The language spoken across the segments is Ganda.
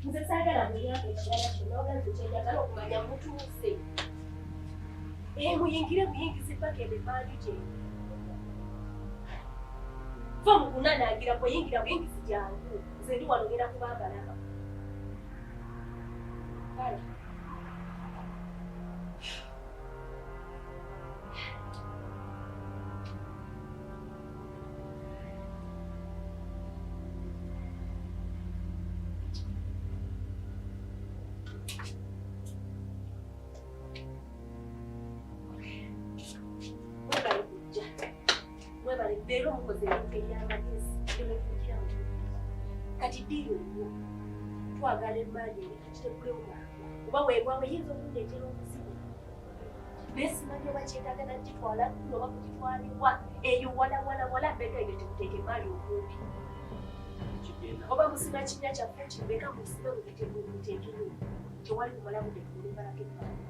nze saagala mulyako ekirala kyonna oganze kyenjagala okumanya mutuuse. Muyingire muyingize paka emipaali gye. Fa mu kunanaagira kweyingira buyingizi gyangu. Nze ndi wano ngenda kubaagala. Kale. Leero mukoze ebintu eby'amagezi ebimukugira mu kati ddiiro eriwo twagala emmaali eri tukitegulemu oba weebwawe yinza okundeetera obuzibu naye simanyi oba kyetaaga nagitwala kuno oba kugitwalibwa eyo wala mbegaire tekuteeka emmaali okumpi oba musima kinnya kyaffe kimbeka musibe muteekemu tewali kumalamu tetulimbalako emmaali.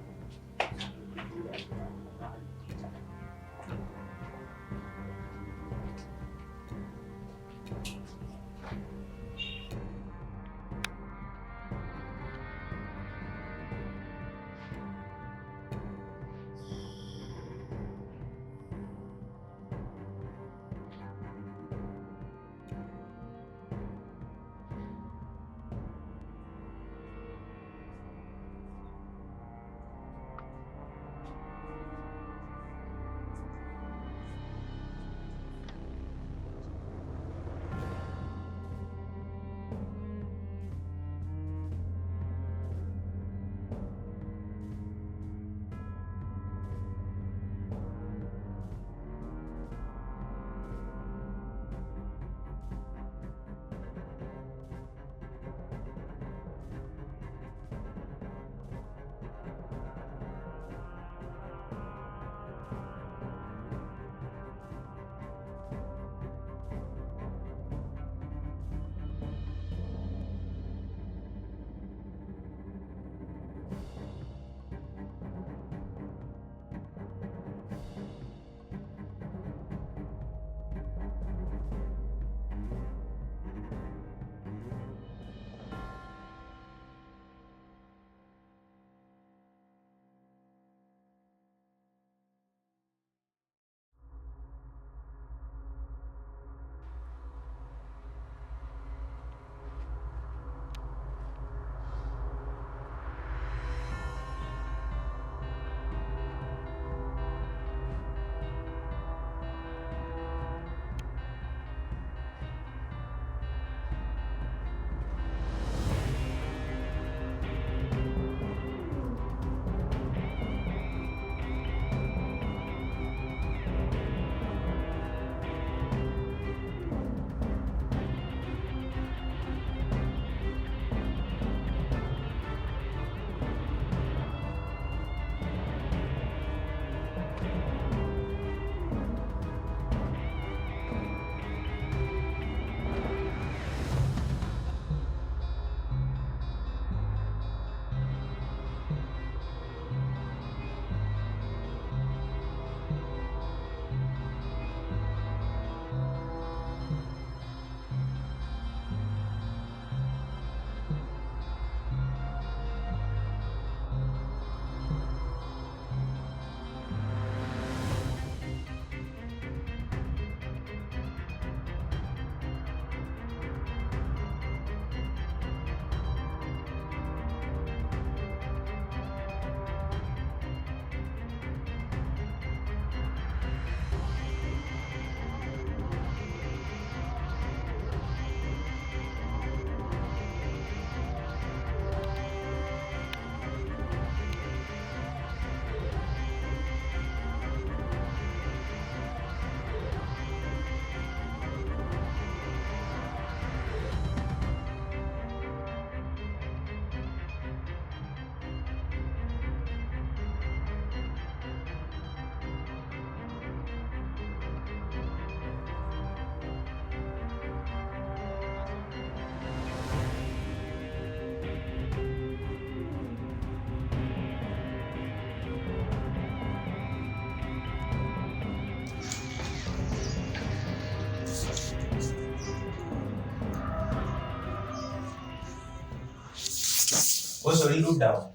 Oso liruda.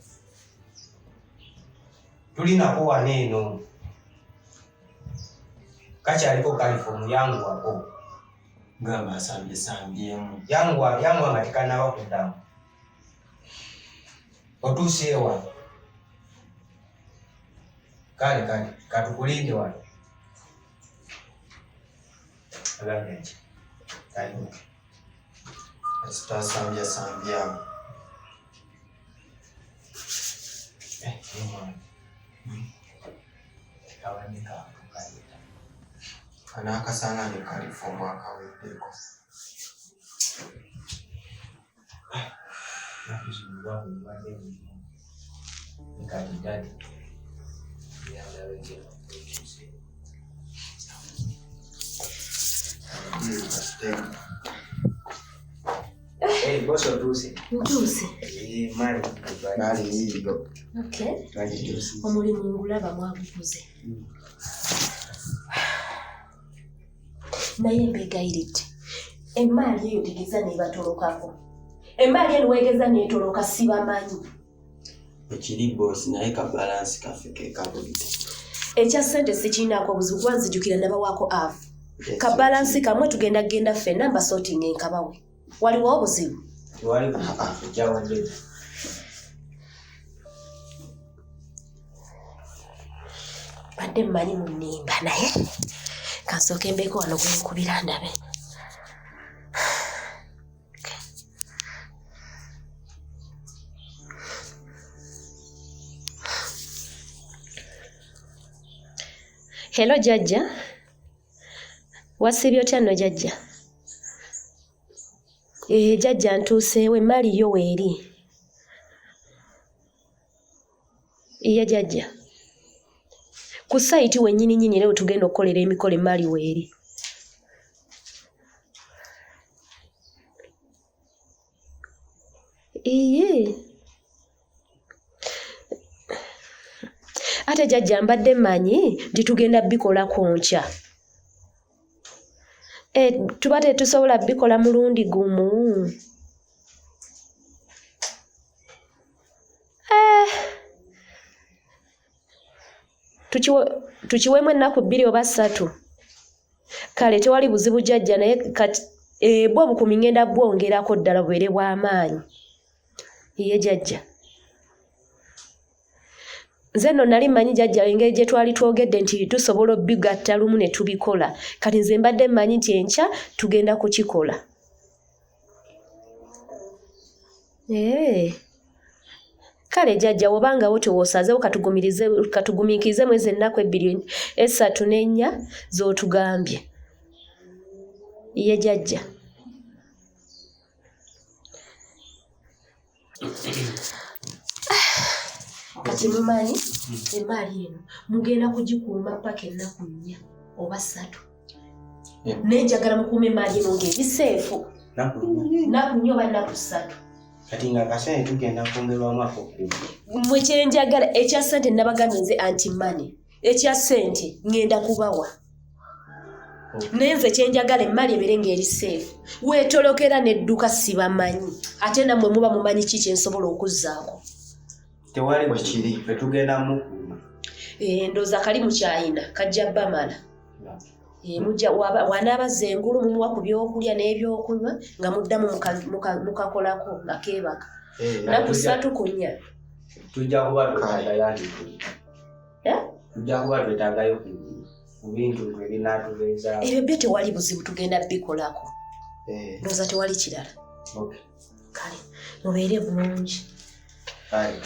Tulina kuwa neno. Kacha aliko kalifomu yangu hapo. Ngamba sambi yangu ngatikana wako damu. Otusewa. Kale katukulinde watu. Alangeje. Kaimu. Asta sambia. Kawanika. Anaka sana ni kalifomu akawepeko. Nakizungua mwade nikajidadi. Yanga wengi boso tusi. Mali hiyo. Okay. Omulimu ngulaba mwagukuze. Naye mbegayirite. Emali eyo tegeza ne batolokako. Emali eno wegeza ne toloka sibamanyi. Ekiri boss naye ka balance kafike kabulite. Ekya sente sikinako obuzibu bwanzijukira nabawako afu. Ka balance kamwe tugenda ffenna namba sorting enkabawe. Waliwo obuzibu? Wali jawanjeza. Badde mmanyi munimba naye kansooke mbeeko wano gwenkubira ndabe. Hello Jajja. Wasibye otya nno Jajja? Jajja ntuuseewo emmali yo weeri. Iye Jajja. Ku site wennyini leo tugenda okukolera emikolo emmali weeri. Iye. Ate Jajja mbadde mmanyi nti tugenda bikolako nkya. Tuba tetusobola bikola mulundi gumu. Tukiweemu ennaku 2 oba 3. Kale tewali buzibu Jajja naye kati bwo obukumi ngenda bwongerako ddala bubeere bw'amaanyi. Iye Jajja. Nze nno nali mmanyi Jajja engeri gye twali twogedde nti tusobola obbigatta lumu ne tubikola. Kati nze mbadde mmanyi nti enkya tugenda kukikola. Kale Jajja wobangawo tewoosazeewo katugumiikirize mwezi ennaku 2, 3 ne 4 z'otugambye. Iye Jajja. Kati mumanyi emmali eno mugenda kugikuuma paka ennaku 4 oba 3. Nenjagala mukuuma emmali eno ng'eri seefu. Naku 4 oba nnaku 3. Kati nga kasene tugenda kwongerwamu ako. Mwe kyenjagala ekya ssente nabagambye nze anti-money. Ekya ssente ngenda kubawa. Naye nze kyenjagala emmali ebeere ng'eri seefu. Weetolokera n'edduka sibamanyi. Ate nammwe muba mumanyi ki kye nsobola okuzzaako. Tewali bwe kiri ffe tugenda mukuuma. Ndooza kali mukyayina kajja bamala. Mujja wanaabazza engulu mumuwa ku byokulya n'ebyokunywa nga muddamu mukakolako akeebaka. Nnaku 3 ku 4. Tujja kuba twetaagayo ku bintu ebinaatubeeza. Ebyo byo tewali buzibu tugenda bikolako. Ndooza tewali kirala. Kale mubeere bulungi. Kale.